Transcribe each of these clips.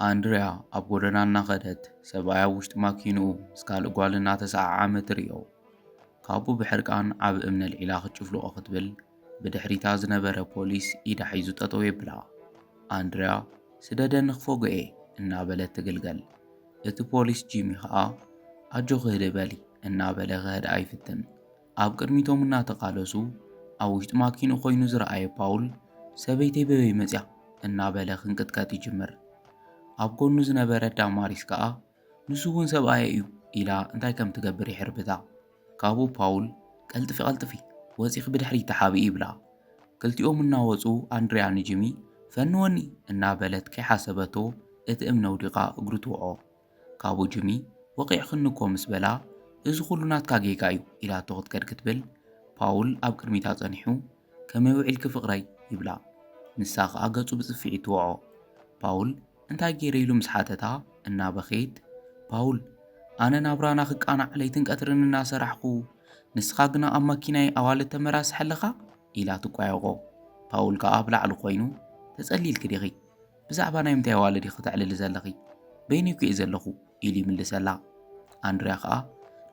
ኣንድሪያ ኣብ ጎደና እናኸደት ሰብኣይ ኣብ ውሽጢ ማኪንኡ ምስ ካልእ ጓል እናተሰዓዓመ ትርእዮ። ካብኡ ብሕርቃን ዓብ እምኒ ኣልዒላ ክትጭፍልቆ ክትብል ብድሕሪታ ዝነበረ ፖሊስ ኢዳ ሒዙ ጠጠው የብላ። ኣንድሪያ ስደደኒ ክፎግአ እናበለት ትግልገል። እቲ ፖሊስ ጂሚ ከዓ ኣጆ ክህድ በሊ እናበለ ክህድ ኣይፍትን። ኣብ ቅድሚቶም እናተቃለሱ ኣብ ውሽጢ ማኪኑ ኮይኑ ዝረኣየ ፓውል ሰበይተይ በበይ መፅያ እናበለ ክንቅጥቀጥ ይጅምር። ኣብ ጎኑ ዝነበረት ዳማሪስ ከዓ ንሱ እውን ሰብኣየ እዩ ኢላ እንታይ ከም ትገብር ይሕርብታ። ካብኡ ፓውል ቀልጥፊ ወፂኽ ብድሕሪ ተሓቢኢ ይብላ። ክልቲኦም እናወፁ ኣንድሪያ ንጂሚ ፈንወኒ እናበለት ከይሓሰበቶ እቲ እምነ ውዲቓ እግሩ ትውዖ። ካብኡ ጂሚ ወቂዕክኒ እኮ ምስ በላ እዚ ኩሉ ናትካ ጌጋ እዩ ኢላቶ ክትከድ ክትብል ፓውል ኣብ ቅድሚታ ጸኒሑ ከመይ ውዒልኪ ፍቕረይ ይብላ። ንሳ ከዓ ገጹ ብጽፊዕ ትውዖ። ፓውል እንታይ ገይረ ኢሉ ምስ ሓተታ እናበኸይት ፓውል ኣነ ናብራና ክቃናዕ ለይትን ቀትርን እናሰራሕኩ ንስኻ ግና ኣብ ማኪናይ ኣዋልድ ተመራስሕ ኣለኻ ኢላ ትቋየቆ። ፓውል ከዓ ኣብ ላዕሊ ኮይኑ ተጸሊልክ ዲኺ ብዛዕባ ናይ ምንታይ ኣዋልድ ክትዕልል ዘለኺ በይነይ እየ ዘለኹ ኢሉ ይምልሰላ። ኣንድሪያ ከዓ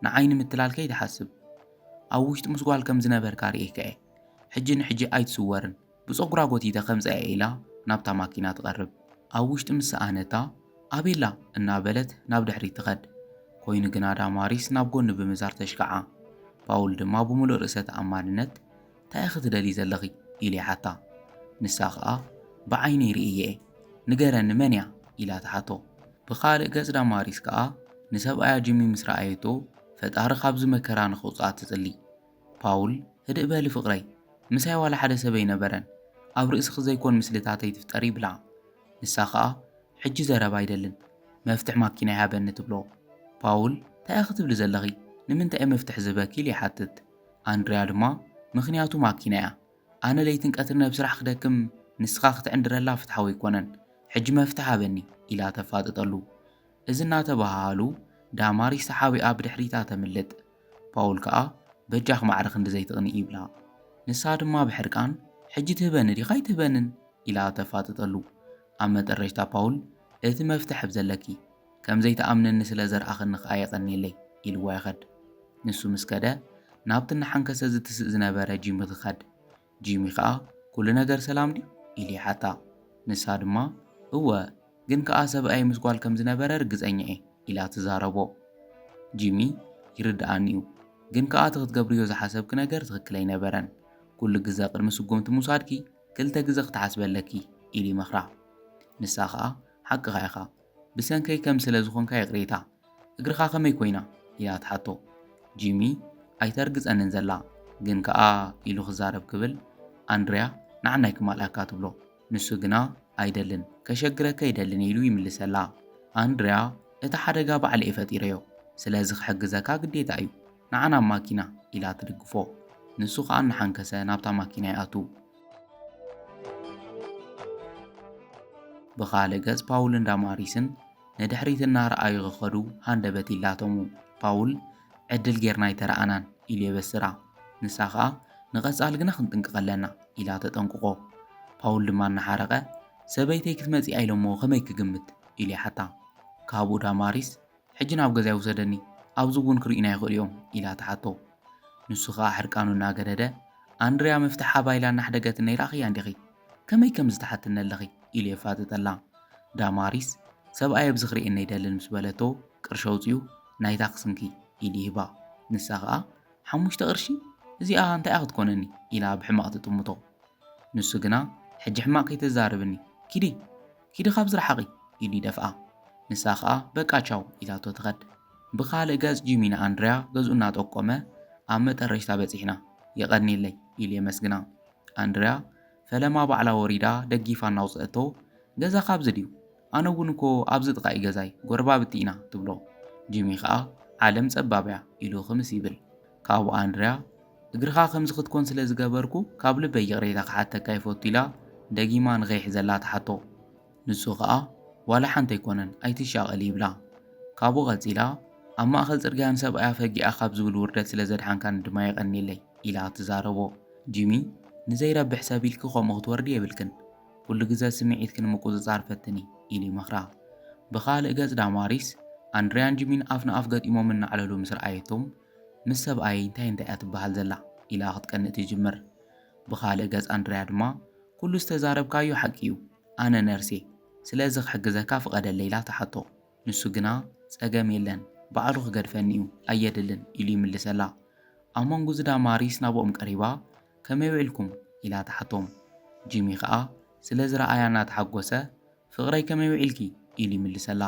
ንዓይኒ ምትላል ከይትሓስብ ኣብ ውሽጢ ምስ ጓል ከም ዝነበርካ ርኢከ ሕጂ ንሕጂ ኣይትስወርን ብፀጉራ ጎቲተ ከምፀአ ኢላ ናብታ ማኪና ትቐርብ። ኣብ ውሽጢ ምስ ሰኣነታ ኣቤላ እናበለት ናብ ድሕሪት ትኸድ ኮይኑ ግና ዳማሪስ ናብ ጎኒ ብምዛር ተሽከዓ። ፓውል ድማ ብምሉእ ርእሰ ተኣማንነት እንታይ ክትደሊ ዘለኺ ኢሉ ይሓታ። ንሳ ከዓ ብዓይነይ ርእየ ንገረኒ መን እያ ኢላ ትሓቶ። ብኻልእ ገጽ ዳማሪስ ከዓ ንሰብኣያ ጂሚ ምስ ረኣየቶ ፈጣሪ ካብዚ መከራ ንኸውፅኣ ትጽሊ። ፓውል ህድእ በሊ ፍቕረይ ምሳይ ዋላ ሓደ ሰብ ኣይነበረን ኣብ ርእስኺ ዘይኮን ምስልታተይ ትፍጠሪ ይብላ። ንሳ ከዓ ሕጂ ዘረባ ኣይደልን መፍትሕ ማኪና ይሃበኒ ትብሎ። ፓውል እንታይ ክትብል ዘለኺ ንምንታይ መፍትሕ ዝበኪ ኢሉ ይሓትት። ኣንድሪያ ድማ ምኽንያቱ ማኪና እያ ኣነ ለይትን ቀትርን ኣብ ስራሕ ክደክም ንስኻ ክትዕንድረላ ፍትሓዊ ኣይኮነን ሕጂ መፍትሕ ሃበኒ ኢላ ተፋጥጠሉ። እዚ እናተባሃሉ ዳማሪስ ተሓቢኣ ብድሕሪታ ተምልጥ። ፓውል ከዓ በጃኽ ማዕረ ክንዲ ዘይትቕኒ ይብላ። ንሳ ድማ ብሕርቃን ሕጂ ትህበኒ ዲኻ ኣይትህበንን ኢላ ተፋጥጠሉ። ኣብ መጠረሽታ ፓውል እቲ መፍትሕ ብዘለኪ ከም ዘይተኣምነኒ ስለ ዘርኣኽኒ ከዓ የቐኒለይ ኢልዋ ይኸድ። ንሱ ምስ ከደ ናብቲ እናሓንከሰ ዝትስእ ዝነበረ ጂሚ ትኸድ። ጂሚ ከዓ ኩሉ ነገር ሰላም ድዩ ኢሉ ይሓታ። ንሳ ድማ እወ ግን ከዓ ሰብኣይ ምስ ጓል ከም ዝነበረ ርግፀኛ እየ ኢላ ትዛረቦ። ጂሚ ይርድኣኒ እዩ ግን ከዓ እቲ ክትገብርዮ ዝሓሰብኪ ነገር ትኽክል ኣይነበረን ኩሉ ግዜ ቅድሚ ስጉምቲ ምውሳድኪ ክልተ ግዜ ክትሓስበለኪ ኢሉ ይመኽራ። ንሳ ከዓ ሓቂኻ ኢኻ ብሰንከይ ከም ስለ ዝኾንካ የቕሬታ እግርኻ ከመይ ኮይና ኢላ ትሓቶ። ጂሚ ኣይተርግፀንን ዘላ ግን ከዓ ኢሉ ክዛረብ ክብል ኣንድሪያ ንዓናይ ክማልኣካ ትብሎ። ንሱ ግና ኣይደልን ከሸግረካ ይደልን ኢሉ ይምልሰላ። ኣንድሪያ እቲ ሓደጋ ባዕሊ እየ ፈጢረዮ ስለዚ ክሕግዘካ ግዴታ እዩ ንዓና ማኪና ኢላ ትድግፎ። ንሱ ከዓ እናሓንከሰ ናብታ ማኪና ይኣቱ። ብኻልእ ገጽ ፓውልን ዳማሪስን ንድሕሪት እናረኣዩ ክኸዱ ሃንደበት ኢላቶሙ። ፓውል ዕድል ጌርና ይተረኣናን ኢሉ የበስራ። ንሳ ከዓ ንቐጻሊ ግና ክንጥንቅቕ ኣለና ኢላ ተጠንቅቆ። ፓውል ድማ እናሓረቐ ሰበይተይ ክትመፂ ኢሎሞ ከመይ ክግምት ኢሉ ይሓታ። ካብኡ ዳማሪስ ሕጂ ናብ ገዛ ይውሰደኒ ኣብዚ እውን ክርኢና ይኽእሉ እዮም ኢላ ትሓቶ። ንሱ ከዓ ሕርቃኑ እናገደደ ኣንድሪያ መፍትሕ ሃባኢላ እናሕደገት ነይራኺያ እንዲኺ ከመይ ከም ዝተሓትነ ኣለኺ ኢሉ የፋጥጠላ። ዳማሪስ ሰብኣይ ኣብዚ ክርኢና ይደልን ምስ በለቶ ቅርሺ ኣውፅኡ ናይታ ክስንኪ ኢሉ ይህባ። ንሳ ከዓ 5 ቅርሺ እዚኣ እንታይ እያ ክትኮነኒ ኢላ ብሕማቕ ትጥምቶ። ንሱ ግና ሕጂ ሕማቕ ከይተዛርብኒ ኪዲ ካብ ዝረሓቒ ኢሉ ይደፍኣ። ንሳ ከዓ በቃ ቻው ኢላቶ ትኸድ። ብኻልእ ገጽ ጂሚ ንኣንድሪያ ገዝኡ እናጠቆመ ኣብ መጠረሽታ በፂሕና የቐኒለይ ኢሉ የመስግና። ኣንድሪያ ፈለማ ባዕላ ወሪዳ ደጊፋ እናውፅአቶ ገዛ ካብዚ ድዩ ኣነ እውን እኮ ኣብዚ ጥቓኢ ገዛይ ጎረባብቲ ኢና ትብሎ። ጂሚ ከዓ ዓለም ጸባብያ ኢሉ ክምስ ይብል። ካብኡ ኣንድሪያ እግርኻ ከምዚ ክትኮን ስለ ዝገበርኩ ካብ ልበይ ይቕሬታ ክሓተካ ይፈቱ ኢላ ደጊማ ንኸይሕዘላ ትሓቶ። ንሱ ከዓ ዋላ ሓንቲ ኣይኮነን ኣይትሻቐል ይብላ። ካብኡ ቐፂላ ኣብ ማእኸል ጽርግያ ንሰብኣያ ፈጊኣ ካብ ዝብል ውርደት ስለ ዘድሓንካ ድማ የቐኒለይ ኢላ ትዛረቦ። ጂሚ ንዘይረብሕ ሰብ ኢልኪ ከምኡ ክትወርዲ የብልክን ኩሉ ግዜ ስምዒትክ ንምቁፅጻር ፈትኒ ኢሉ ይመኽራ። ብኻልእ ገጽ ዳማሪስ ኣንድርያን ጂሚን ኣፍ ንኣፍ ገጢሞም እናዕለሉ ምስ ረኣየቶም ምስ ሰብኣይ እንታይ እያ ትበሃል ዘላ ኢላ ክትቀንእ ትጅምር። ብኻልእ ገጽ ኣንድርያ ድማ ኩሉ ዝተዛረብካዮ ሓቂ እዩ፣ ኣነ ነርሴ ስለዚ ክሕግዘካ ፍቐደለይ ኢላ ተሓቶ። ንሱ ግና ጸገም የለን ባዕሉ ክገድፈኒ እዩ ኣየድልን ኢሉ ይምልሰላ። ኣብ መንጎ ዳማሪስ ናብኦም ቀሪባ ከመይ ውዒልኩም ኢላ ተሓቶም። ጂሚ ከዓ ስለ ዝረኣያ እናተሓጐሰ ፍቕረይ ከመይ ውዒልኪ ኢሉ ይምልሰላ።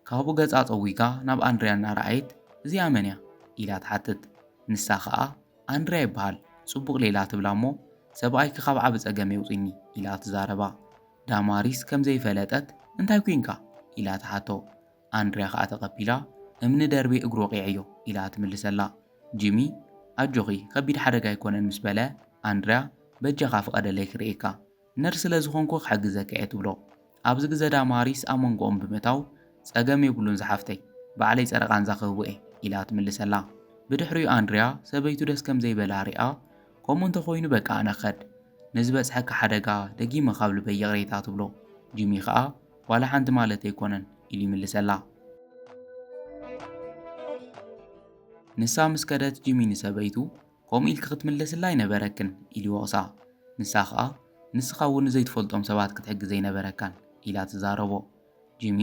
ካብኡ ገጻ ፀዊጋ ናብ ኣንድርያ እናረኣየት እዚኣ መን እያ ኢላ ትሓትት። ንሳ ከዓ ኣንድርያ ይበሃል ጽቡቕ ሌላ ትብላ እሞ ሰብኣይኪ ካብ ዓብ ጸገም የውፅኒ ኢላ ትዛረባ። ዳማሪስ ከም ዘይፈለጠት እንታይ ኮንካ ኢላ ተሓቶ። ኣንድርያ ከዓ ተቐቢላ እምኒ ደርቢ እግሩ ወቂዕዮ ኢላ ትምልሰላ። ጂሚ ኣጆኺ ከቢድ ሓደጋ ኣይኮነን ምስ በለ ኣንድርያ በጀኻ ፍቐደለይ ክርእካ ነር ስለ ዝኾንኩ ክሕግዘካ እየ ትብሎ። ኣብዚ ግዜ ዳማሪስ ኣብ መንጎኦም ብምእታው ጸገም የብሉን ዝሓፍተይ ባዕለይ ጸረቓን ዛኽህቡ እየ ኢላ ትምልሰላ። ብድሕሪኡ ኣንድርያ ሰበይቱ ደስ ከም ዘይበላ ሪኣ ከምኡ እንተኾይኑ በቃ ኣነ ኸድ ንዝበጽሐካ ሓደጋ ደጊመ ካብ ልበይ የቕሬታ ትብሎ። ጂሚ ከዓ ዋላ ሓንቲ ማለት ኣይኮነን ኢሉ ይምልሰላ። ንሳ ምስ ከደት ጂሚ ንሰበይቱ ከምኡ ኢልክ ክትምለስላ ኣይነበረክን ኢሉ ይወቕሳ። ንሳ ከዓ ንስኻ እውን ዘይትፈልጦም ሰባት ክትሕግዘ ኣይነበረካን ኢላ ትዛረቦ። ጂሚ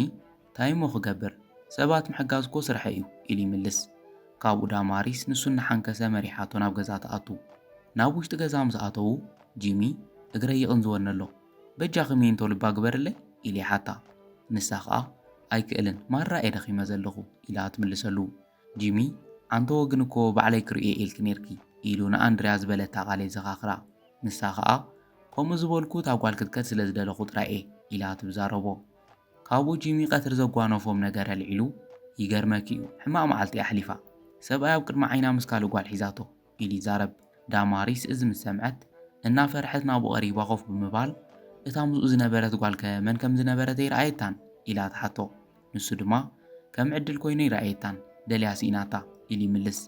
እንታይ እሞ ክገብር ሰባት ምሕጋዝ እኮ ስርሐ እዩ ኢሉ ይምልስ። ካብኡ ዳማሪስ ንሱ እናሓንከሰ መሪሓቶ ናብ ገዛ ተኣቱ። ናብ ውሽጢ ገዛ ምስ ኣተዉ ጂሚ እግረይ ይቕንዝወኒ ኣሎ በጃ ኸመይንቶ ልባ ግበርለይ ኢሉ ይሓታ። ንሳ ከዓ ኣይክእልን ማራ እየ ደኺመ ዘለኹ ኢላ ትምልሰሉ። ጂሚ ኣንተ ወግን እኮ ባዕለይ ክርእየ ኢልኪ ነርኪ ኢሉ ንኣንድርያ ዝበለታ ቃል የዘኻኽራ። ንሳ ከዓ ከምኡ ዝበልኩ እታ ጓል ክትከድ ስለ ዝደለኹ ጥራይ እየ ኢላ ትብዛረቦ። ካብኡ ጂሚ ቀትሪ ዘጓነፎም ነገር ኣልዒሉ ይገርመኪ እዩ ሕማቕ መዓልቲ ኣሕሊፋ ሰብኣይ ኣብ ቅድሚ ዓይና ምስ ካልእ ጓል ሒዛቶ ኢሉ ይዛረብ። ዳማሪስ እዚ ምስ ሰምዐት እናፈርሐት ናብኡ ቀሪባ ኮፍ ብምባል እታ ምስኡ ዝነበረት ጓል ከ መን ከም ዝነበረት ይረኣየታን ኢላ ተሓቶ። ንሱ ድማ ከም ዕድል ኮይኑ ይረኣየታን ደልያ ሲኢናታ ኢሉ ይምልስ።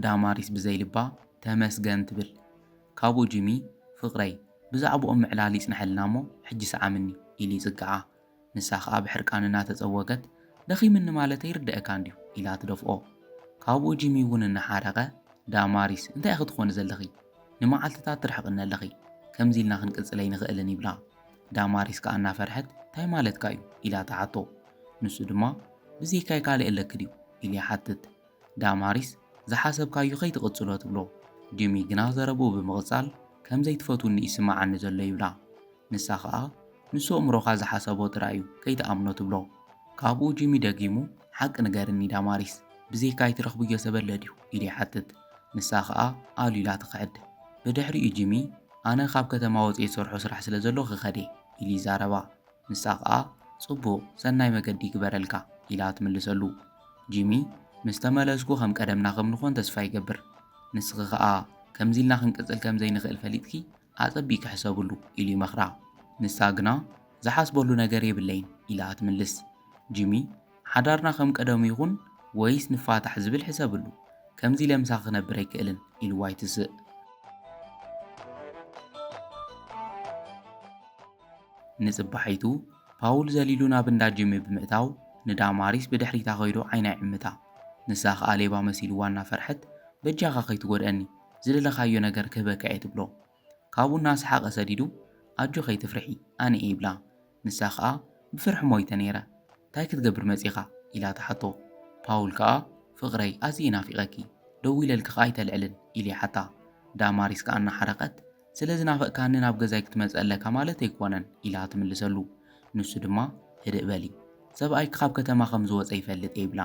ዳማሪስ ብዘይልባ ተመስገን ትብል። ካብኡ ጂሚ ፍቕረይ ብዛዕባኦም ምዕላል ይጽንሐልና እሞ ሕጂ ሰዓምኒ ኢሉ ይጽግዓ። ንሳ ከዓ ብሕርቃን እናተጸወገት ደኺምኒ ማለት ይርድአካ እንድዩ ኢላ ትደፍኦ። ካብኡ ጂሚ እውን እናሓረቐ ዳማሪስ እንታይ ክትኾኒ ዘለኺ ንመዓልትታት ትርሕቕኒ ኣለኺ ከምዚ ኢልና ክንቅጽለይ ንኽእልን ይብላ። ዳማሪስ ከዓ እናፈርሐት እንታይ ማለትካ እዩ ኢላ ተሓቶ። ንሱ ድማ ብዘይካይ ካልእ ኣለክ ድዩ ኢሉ ይሓትት። ዳማሪስ ዝሓሰብካዮ ከይትቕጽሎ ትብሎ። ጂሚ ግና ዘረቡ ብምቕጻል ከም ዘይትፈቱኒ ይስማዓኒ ዘሎ ይብላ። ንሳ ከዓ ንሱ እምሮኻ ዝሓሰቦ ጥራይ እዩ ከይተኣምኖ ትብሎ። ካብኡ ጂሚ ደጊሙ ሓቂ ንገርኒ ዳማሪስ ብዘይካይ ትረኽብዮ ሰብ ኣለ ድዩ ኢሉ ይሓትት። ንሳ ከዓ ኣሉ ኢላ ትኽዕድ። ብድሕሪኡ ጂሚ ኣነ ካብ ከተማ ወፂአ ዝሰርሖ ስራሕ ስለ ዘሎ ክኸደ ኢሉ ይዛረባ። ንሳ ከዓ ጽቡቕ ሰናይ መገዲ ይግበረልካ ኢላ ትምልሰሉ። ጂሚ ምስ ተመለስኩ ከም ቀደምና ከም ንኾን ተስፋ ይገብር። ንስኺ ከዓ ከምዚ ኢልና ክንቅጽል ከም ዘይንኽእል ፈሊጥኪ ኣጸቢቅ ክሕሰብሉ ኢሉ ይመኽራ። ንሳ ግና ዝሓስበሉ ነገር የብለይን ኢላ ትምልስ። ጂሚ ሓዳርና ከም ቀደሙ ይኹን ወይስ ንፋታሕ ዝብል ሕሰብሉ ከምዚ ለምሳ ክነብር ኣይክእልን ኢልዋ ይትስእ። ንጽባሒቱ ፓውል ዘሊሉ ናብ እንዳ ጂሚ ብምእታው ንዳማሪስ ብድሕሪታ ኸይዱ ዓይና ይዕምታ። ንሳ ከዓ ሌባ መሲልዋ እናፈርሐት በጃኻ ከይትጐድአኒ ዝደለኻዮ ነገር ክህበካ እየ ትብሎ። ካብኡ እናሰሓቐ ሰዲዱ ኣጆ ከይትፍርሒ ኣነ እየ ይብላ። ንሳ ከዓ ብፍርሒ ሞይተ ነይረ እንታይ ክትገብር መጺኻ ኢላ ተሓቶ። ፓውል ከዓ ፍቕረይ ኣዝየ ናፊቐኪ ደው ኢለልኪ ከዓ ኣይተልዕልን ኢሉ ይሓታ። ዳማሪስ ከዓ እናሓረቐት ስለ ዝናፈቕካኒ ናብ ገዛይ ክትመጽእ ኣለካ ማለት ኣይኮነን ኢላ ትምልሰሉ። ንሱ ድማ ህድእ በሊ ሰብኣይክ ካብ ከተማ ከም ዝወፀ ይፈልጥ ይብላ።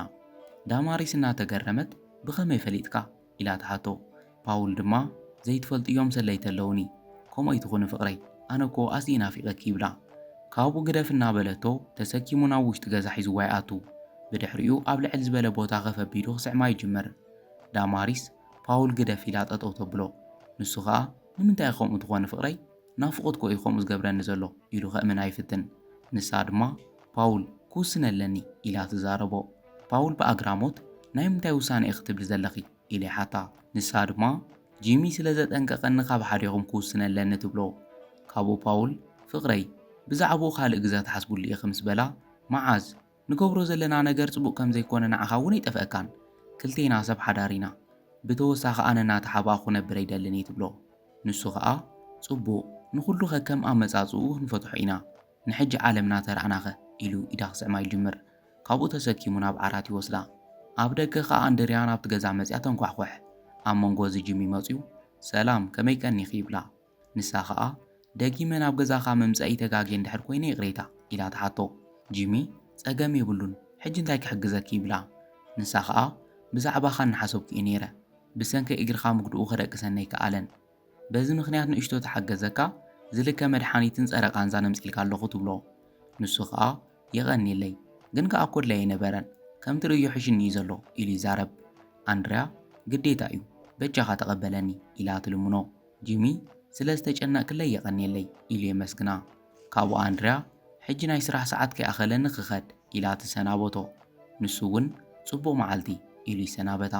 ዳማሪስ እናተገረመት ብኸመይ ፈሊጥካ ኢላ ተሓቶ። ፓውል ድማ ዘይትፈልጥዮም ሰለይቲ ኣለውኒ ከምኡ ይትኹን ፍቕረይ ኣነ እኮ ኣዝየ ናፊቐኪ ይብላ። ካብኡ ግደፍ እናበለቶ ተሰኪሙ ናብ ውሽጢ ገዛ ሒዝዋ ይኣቱ። ብድሕሪኡ ኣብ ልዕል ዝበለ ቦታ ከፍ ኣቢሉ ክስዕማ ይጅመር። ዳማሪስ ፓውል ግደፍ ኢላ ጠጠው ተብሎ። ንሱ ከዓ ንምንታይ ከምኡ ትኾነ ፍቕረይ ናፍቆት ኮ እዩ ከምኡ ዝገብረኒ ዘሎ ኢሉ ከእምን ኣይፍትን። ንሳ ድማ ፓውል ክውስን ኣለኒ ኢላ ትዛረቦ። ፓውል ብኣግራሞት ናይ ምንታይ ውሳነ እየ ክትብል ዘለኺ ኢሉ ይሓታ። ንሳ ድማ ጂሚ ስለ ዘጠንቀቐኒ ካብ ሓዲኹም ክውስን ኣለኒ ትብሎ። ካብኡ ፓውል ፍቕረይ ብዛዕባኡ ካልእ ግዜ ተሓስቡሉ ኢኺ ምስ በላ መዓዝ ንገብሮ ዘለና ነገር ጽቡቕ ከም ዘይኮነ ንዓኻ እውን ይጠፍአካን ክልቴና ሰብ ሓዳሪና ብተወሳኺ ኣነ እናተሓባኹ ክነብር ኣይደልን እየ ትብሎ ንሱ ኸኣ ጽቡቕ ንኹሉ ኸከም ኣመጻጽኡ ክንፈትሖ ኢና ንሕጂ ዓለምና ተረኣናኸ ኢሉ ኢዳ ክስዕማ ይጅምር ካብኡ ተሰኪሙ ናብ ዓራት ይወስዳ ኣብ ደገ ኸኣ ኣንድርያ ናብቲ ገዛ መጽያ ተንኳሕኳሕ ኣብ መንጎ እዚ ጂሚ መጺኡ ሰላም ከመይ ቀኒኺ ይብላ ንሳ ኸኣ ደጊመ ናብ ገዛኻ መምጽኢ ተጋጌ እንድሕር ኮይነ ይቕሬታ ኢላ ተሓቶ ጂሚ ጸገም የብሉን ሕጂ እንታይ ክሕግዘኪ ይብላ ንሳ ኸኣ ብዛዕባኻ እናሓሰብኩ እየ ነይረ ብሰንኪ እግርኻ ምግድኡ ኸደቅሰኒ ኣይከኣለን በዚ ምኽንያት ንእሽቶ ተሓገዘካ ዝልከ መድሓኒትን ጸረ ቃንዛ ነምጺልካ ኣለኹ ትብሎ ንሱ ኸኣ የቐኒለይ ግን ከኣ ኮድለይ ኣይነበረን ከም ትርእዮ ሕሽኒ እዩ ዘሎ ኢሉ ይዛረብ ኣንድርያ ግዴታ እዩ በጃኻ ተቐበለኒ ኢላ ትልምኖ ጂሚ ስለ ዝተጨነቕክለይ የቐኒለይ ኢሉ የመስግና ካብኡ ኣንድርያ ሕጂ ናይ ስራሕ ሰዓት ከይኣኸለኒ ክኸድ ኢላ ትሰናበቶ ንሱ እውን ጽቡቕ መዓልቲ ኢሉ ይሰናበታ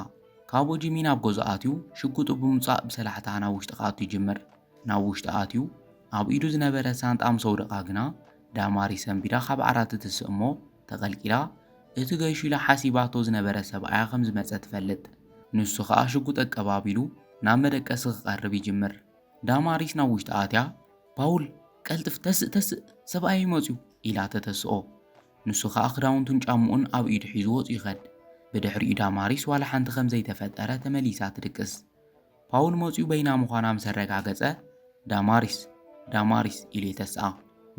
ካብኡ ጂሚ ናብ ገዝኡ ኣትዩ ሽጉጡ ብምውጻእ ብሰላሕታ ናብ ውሽጢ ኣትዩ ይጅምር ናብ ውሽጢ ኣትዩ ኣብ ኢዱ ዝነበረ ሳንጣ ምስ ወደቓ ግና ዳማሪስ ሰንቢዳ ካብ ዓራት ትስእ እሞ ተቐልቂላ እቲ ገይሹ ኢላ ሓሲባቶ ዝነበረ ሰብኣያ ከም ዝመጸ ትፈልጥ ንሱ ኸኣ ሽጉጥ ኣቀባቢሉ ናብ መደቀሲ ክቐርብ ይጅምር ዳማሪስ ናብ ውሽጢ ኣትያ ፓውል ቀልጥፍ ተስእ ሰብኣይ ይመጽዩ ኢላ ተተስኦ ንሱ ኸኣ ክዳውንቱን ጫምኡን ኣብ ኢዱ ሒዙ ወፂኡ ይኸድ ብድሕሪኡ ዳማሪስ ዋላ ሓንቲ ከም ዘይተፈጠረ ተመሊሳ ትድቅስ ፓውል መጽዩ በይና ምዃና ምስ ኣረጋገጸ ዳማሪስ ኢሉ የተስኣ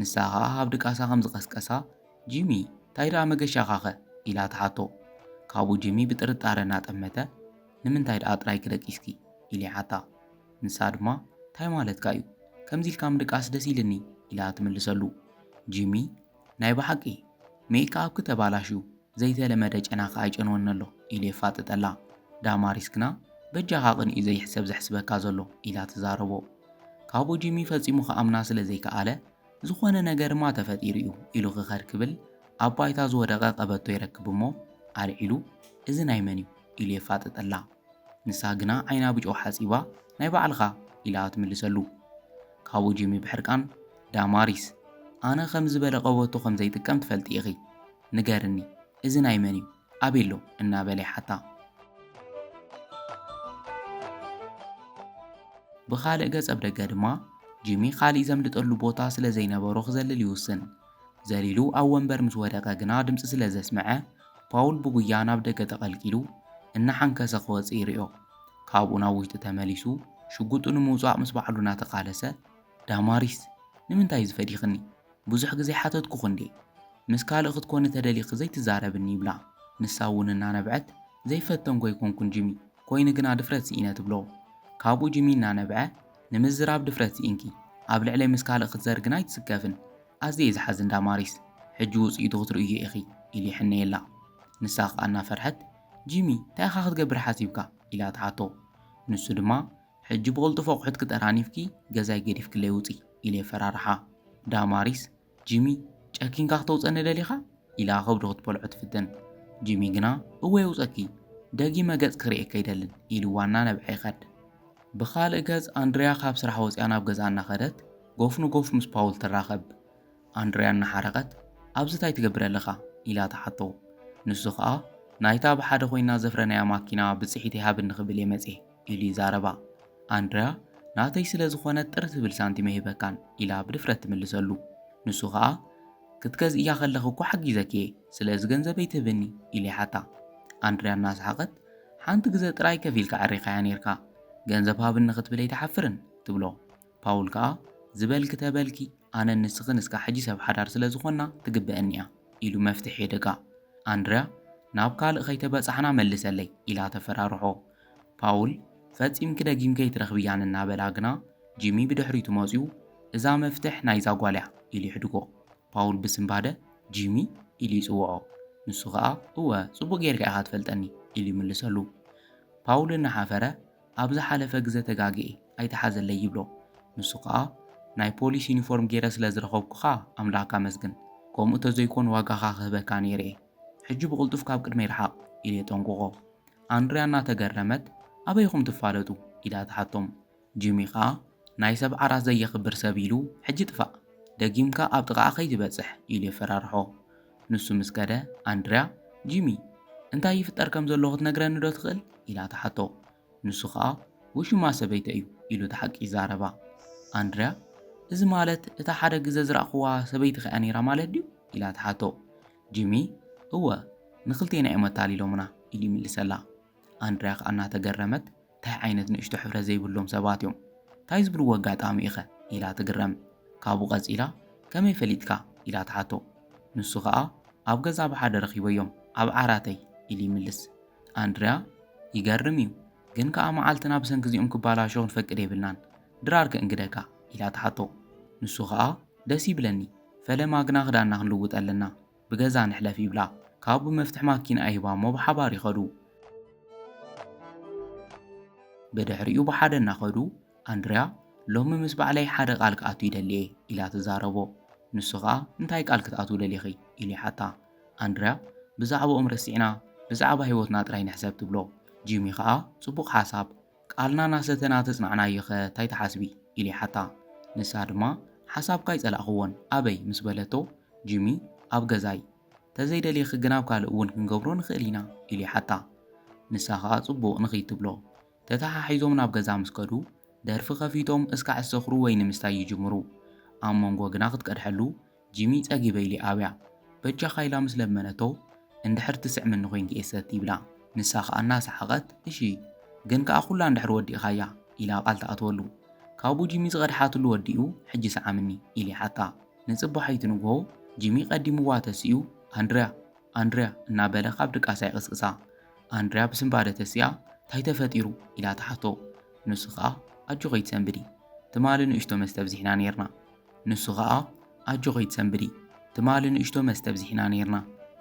ንሳ ኸኣ ኣብ ድቃሳ ከም ዝቐስቀሳ ጂሚ ታይዳ መገሻኻኸ ኢላ ተሓቶ ካብኡ ጂሚ ብጥርጣረ እናጠመተ ንምንታይ ደኣ ጥራይ ክደቂስኪ ኢሉ ይሓታ ንሳ ድማ እንታይ ማለትካ እዩ ከምዚ ኢልካ ምድቃስ ደስ ኢልኒ ኢላ ትምልሰሉ ጂሚ ናይ ብሓቂ ሜክኣፕ ክተባላሽዩ ዘይተለመደ ጨናኻ ኣይጨንወኒ ኣሎ ኢሉ የፋጥጠላ ዳማሪስ ግና በጃኻ ቅንኡ ዘይሕሰብ ዘሕስበካ ዘሎ ኢላ ትዛረቦ ካብኡ ጂሚ ፈጺሙ ኸኣምና ስለ ዘይከኣለ ዝኾነ ነገርማ ተፈጢሩ እዩ ኢሉ ክኸድ ክብል ኣብ ባይታ ዝወደቐ ቀበቶ ይረክብ እሞ ኣልዒሉ እዚ ናይ መን እዩ ኢሉ የፋጥጠላ ንሳ ግና ዓይና ብጮኽ ሓጺባ ናይ ባዕልኻ ኢላ ትምልሰሉ ካብኡ ጂሚ ብሕርቃን ዳማሪስ ኣነ ከም ዝበለ ቀበቶ ከም ዘይጥቀም ትፈልጢ ኢኺ ንገርኒ እዚ ናይ መን እዩ ኣቤሎ እናበለ ይሓታ ብኻልእ ገጽ ኣብ ደገ ድማ ጂሚ ካሊእ ዘምልጠሉ ቦታ ስለ ዘይነበሮ ክዘልል ይውስን ዘሊሉ ኣብ ወንበር ምስ ወደቐ ግና ድምፂ ስለ ዘስምዐ ፓውል ብጉያ ናብ ደገ ተቐልቂሉ እናሓንከሰ ክወፅእ ይርዮ ካብኡ ናብ ውሽጢ ተመሊሱ ሽጉጡ ንምውፃእ ምስ ባዕሉ እናተቃለሰ ዳማሪስ ንምንታይ ዝፈዲኽኒ ብዙሕ ግዜ ሓተትኩ እንዴ ምስ ካልእ ክትኮን ተደሊኽ ዘይትዛረብኒ ይብላ ንሳ እውን እናነብዐት ዘይፈተንኮ ይኮንኩን ጂሚ ኮይኑ ግና ድፍረት ሲኢነ ትብሎ ካብኡ ጂሚ እናነብዐ ንምዝራብ ድፍረት ሲኢንኪ ኣብ ልዕለይ ምስ ካልእ ክትዘርግና ኣይትስከፍን ኣዝየ ዝሓዝን ዳማሪስ ሕጂ ውፅኢቱ ክትርእዩ ኢኺ ኢሉ ይሕነየላ ንሳ ኸኣ እናፈርሐት ጂሚ እንታይ ኢኻ ክትገብር ሓሲብካ ኢላ ተሓቶ ንሱ ድማ ሕጂ ብቕልጡፍ ኣቑሑት ክጠራኒፍኪ ገዛይ ገዲፍክለይ ውፂ ኢሉ የፈራርሓ ዳማሪስ ጂሚ ጨኪንካ ክተውፀኒ ደሊኻ ኢላ ከብዱ ክትበልዖ ትፍትን ጂሚ ግና እወ የውፀኪ ደጊመ ገጽ ክርእየካ ኣይደልን ኢሉ ዋና ነብዐ ይኸድ ብኻልእ ገጽ ኣንድርያ ካብ ስራሕ ወፅያ ናብ ገዛ እናኸደት ጎፍ ንጎፍ ምስ ፓውል ትራኸብ ኣንድርያ እናሓረቐት ኣብዚ እንታይ ትገብር ኣለኻ ኢላ ተሓቶ ንሱ ኸኣ ናይታ ብሓደ ኮይና ዘፍረናያ ማኪና ብፅሒት ይሃብኒ ክብል የመጽ ኢሉ ይዛረባ ኣንድርያ ናተይ ስለ ዝኾነት ጥር ትብል ሳንቲም ይህበካን ኢላ ብድፍረት ትምልሰሉ ንሱ ኸኣ ክትገዝእያ ከለኽ እኮ ሓጊዘኪ ስለዚ ገንዘበይ ትህብኒ ኢሉ ይሓታ ኣንድርያ እናሰሓቐት ሓንቲ ግዜ ጥራይ ከፊልካ ዓሪኻያ ነርካ ገንዘብ ሃብኒ ክትብል ኣይተሓፍርን ትብሎ ፓውል ከዓ ዝበልኪ ተበልኪ ኣነ ንስኺ ንስካ ሕጂ ሰብ ሓዳር ስለ ዝኾና ትግብአኒ እያ ኢሉ መፍትሒ የደጋ ኣንድርያ ናብ ካልእ ከይተበጻሕና መልሰለይ ኢላ ተፈራርሖ ፓውል ፈጺምኪ ደጊምከ ይትረኽብያን እናበላ ግና ጂሚ ብድሕሪቱ መፅዩ እዛ መፍትሕ ናይዛ ጓልያ ኢሉ ይሕድጎ ፓውል ብስምባደ ጂሚ ኢሉ ይጽውዖ ንሱ ኸኣ እወ ጽቡቕ ጌርካ ኢኻ ትፈልጠኒ ኢሉ ይምልሰሉ ፓውል እናሓፈረ ኣብ ዝሓለፈ ግዜ ተጋጊኤ ኣይተሓዘለይ ይብሎ ንሱ ኸኣ ናይ ፖሊስ ዩኒፎርም ጌረ ስለ ዝረኸብኩኻ ኣምላኽካ መስግን ከምኡ ተዘይኮን ዋጋኻ ክህበካ ነይረ ሕጂ ብቕልጡፍ ካብ ቅድመ ይርሓቕ ኢሉ የጠንቁቖ ኣንድርያ እናተገረመት ኣበይኹም ትፋለጡ ኢላ ተሓቶም ጂሚ ኸኣ ናይ ሰብ ዓራት ዘየኽብር ሰብ ኢሉ ሕጂ ጥፋእ ደጊምካ ኣብ ጥቓኣ ከይትበጽሕ ኢሉ የፈራርሖ ንሱ ምስ ከደ ኣንድርያ ጂሚ እንታይ ይፍጠር ከም ዘሎ ክትነግረኒ ዶ ትኽእል ኢላ ተሓቶ። ንሱ ከዓ ውሽማ ሰበይቲ እዩ ኢሉ ተሓቂ ይዛረባ። ኣንድርያ እዚ ማለት እታ ሓደ ግዜ ዝረኣኽዋ ሰበይቲ ኸያ ነይራ ማለት ድዩ ኢላ ተሓቶ። ጂሚ እወ ንክልቴና እዮም ኣታሊሎምና ኢሉ ይምልሰላ። ኣንድርያ ከዓ እናተገረመት እንታይ ዓይነት ንእሽቶ ሕብረት ዘይብሎም ሰባት እዮም እንታይ ዝብልዎ ኣጋጣሚ ኢኸ ኢላ ትግረም። ካብኡ ቀፂላ ከመይ ፈሊጥካ ኢላ ተሓቶ። ንሱ ከዓ ኣብ ገዛ ብሓደ ረኺበዮም ኣብ ዓራተይ ኢሉ ይምልስ። ኣንድርያ ይገርም እዩ ግን ከዓ መዓልትና ብሰንኪ እዚኦም ክባላሸው ንፈቅድ የብልናን ድራር ክእንግደካ ኢላ ተሓቶ። ንሱ ከዓ ደስ ይብለኒ ፈለማ ግና ክዳና ክንልውጥ ኣለና ብገዛ ንሕለፍ ይብላ። ካብኡ መፍትሕ ማኪና ኣይባ እሞ ብሓባር ይኸዱ። ብድሕሪኡ ብሓደ እናኸዱ ኣንድርያ ሎሚ ምስ ባዕለይ ሓደ ቃል ክኣቱ ይደልየ ኢላ ትዛረቦ። ንሱ ከዓ እንታይ ቃል ክትኣቱ ደሊኺ ኢሉ ይሓታ። ኣንድርያ ብዛዕባኦም ረሲዕና ብዛዕባ ህይወትና ጥራይ ንሕሰብ ትብሎ። ጂሚ ከዓ ጽቡቕ ሓሳብ ቃልና ናሰተና ተጽናዕናዮ ኸ እንታይ ተሓስቢ ኢሉ ይሓታ። ንሳ ድማ ሓሳብካ ይጸላእኽዎን ኣበይ ምስ በለቶ ጂሚ ኣብ ገዛይ ተዘይደልየኺ ግን ኣብ ካልእ እውን ክንገብሮ ንኽእል ኢና ኢሉ ይሓታ። ንሳ ከዓ ጽቡቕ ንኽይድ ትብሎ። ተተሓሒዞም ናብ ገዛ ምስ ከዱ ደርፊ ከፊቶም እስካዕ ዝሰኽሩ ወይኒ ምስታይ ይጅምሩ። ኣብ መንጎ ግና ክትቀድሐሉ ጂሚ ጸጊበ ኢሉ ኣብያ በጃኻ ኢላ ምስ ለመነቶ እንድሕር ትስዕምኒ ኮይንኪ እየ ይብላ። ንሳ ከዓ እናሰሓቐት እሺ ግን ከዓ ኩላ እንድሕር ወዲእኻያ ኢላ ቃል ተኣትወሉ። ካብኡ ጂሚ ዝቐድሓትሉ ወዲኡ ሕጂ ሰዓምኒ ኢሉ ይሓታ። ንጽባሐይቲ ንግሆ ጂሚ ቀዲምዋ ተሲኡ ኣንድርያ እናበለ ካብ ድቃሳ ይቕስቅሳ። ኣንድርያ ብስምባደ ተሲኣ እንታይ ተፈጢሩ ኢላ ተሓቶ። ንሱ ከዓ ኣጆ ኸይትሰንብዲ ትማሊ ንእሽቶ መስተ ብዚሕና ነርና ንሱ ከዓ ኣጆ ኸይትሰንብዲ ትማሊ ንእሽቶ መስተ ብዚሕና ነርና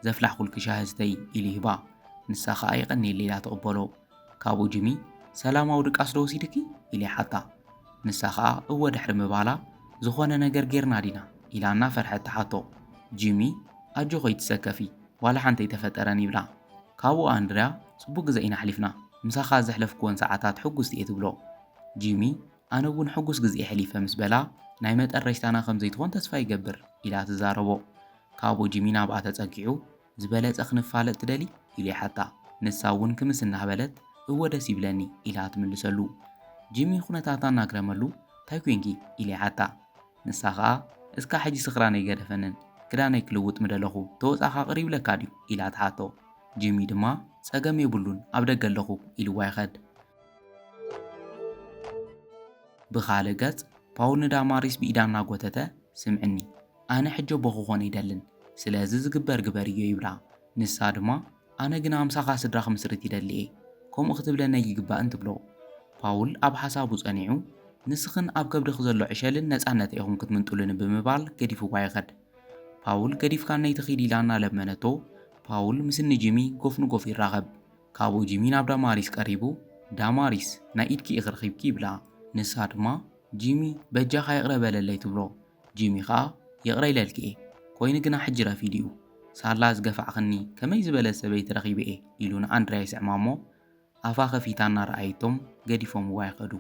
ዘፍላሕ ኩልኪ ሻሂ ስተይ ኢሉ ይህባ። ንሳ ከዓ ይቐኒየለ ኢላ ተቕበሎ። ካብኡ ጂሚ ሰላማዊ ድቃስ ዶ ወሲድኪ ኢሉ ይሓታ። ንሳ ከዓ እወ ድሕሪ ምባላ ዝኾነ ነገር ጌርና ዲና ኢላ እናፈርሐት ተሓቶ። ጂሚ ኣጆ ኸይትሰከፊ ዋላ ሓንቲ ኣይተፈጠረን ይብላ። ካብኡ ኣንድርያ ጽቡቕ ግዜ ኢና ሓሊፍና ምሳኻ ዘሕለፍክዎን ሰዓታት ሕጉስቲ እየ ትብሎ። ጂሚ ኣነ እውን ሕጉስ ግዜ ሕሊፈ ምስ በላ ናይ መጠረሽታና ከም ዘይትኾን ተስፋ ይገብር ኢላ ትዛረቦ። ካብኡ ጂሚ ናብኣ ተጸጊዑ ዝበለጸ ክንፋለጥ ትደሊ ኢሉ ይሓታ። ንሳ እውን ክምስ እናበለት እወ ደስ ይብለኒ ኢላ ትምልሰሉ። ጂሚ ኩነታታ እናግረመሉ እንታይ ኮንኪ ኢሉ ይሓታ። ንሳ ከዓ እስካ ሕጂ ስኽራነይ ገደፈንን ክዳነይ ክልውጥ ምደለኹ ተወጻኻ ቅሪብለካ ድዩ ኢላ ተሓቶ። ጂሚ ድማ ጸገም የብሉን ኣብ ደገ ኣለኹ ኢልዋ ይኸድ። ብኻልእ ገጽ ፓውል ንዳማሪስ ብኢዳ እናጎተተ ስምዕኒ ኣነ ሕጂ ቦ ክኾነ ይደልን ስለዚ ዝግበር ግበር እዩ ይብላ። ንሳ ድማ ኣነ ግና ምሳኻ ስድራ ክምስርት ይደሊ እየ ከምኡ ክትብለነ ይግባእን ትብሎ። ፓውል ኣብ ሓሳቡ ጸኒዑ ንስኽን ኣብ ከብድኽ ዘሎ ዕሸልን ነፃነት ኢኹም ክትምንጥሉን ብምባል ገዲፍዋ ይኸድ። ፓውል ገዲፍካ ነይቲ ኺድ ኢላ እናለመነቶ ፓውል ምስኒ ጂሚ ጎፍ ንጎፍ ይራኸብ። ካብኡ ጂሚ ናብ ዳማሪስ ቀሪቡ ዳማሪስ ናይ ኢድኪ ኢኽ ረኺብኪ ይብላ። ንሳ ድማ ጂሚ በጃኻ ይቕረበለለይ ትብሎ። ጂሚ ከዓ ይቕረይለልኪ እየ ኮይኑ ግና ሕጂ ረፊድ እዩ ሳላ ዝገፋዕኽኒ ከመይ ዝበለ ሰበይቲ ረኺበ እየ ኢሉ ንኣንድርያ ይስዕማ እሞ ኣፋ ኸፊታ እናረኣይቶም ገዲፎምዋ ይኸዱ።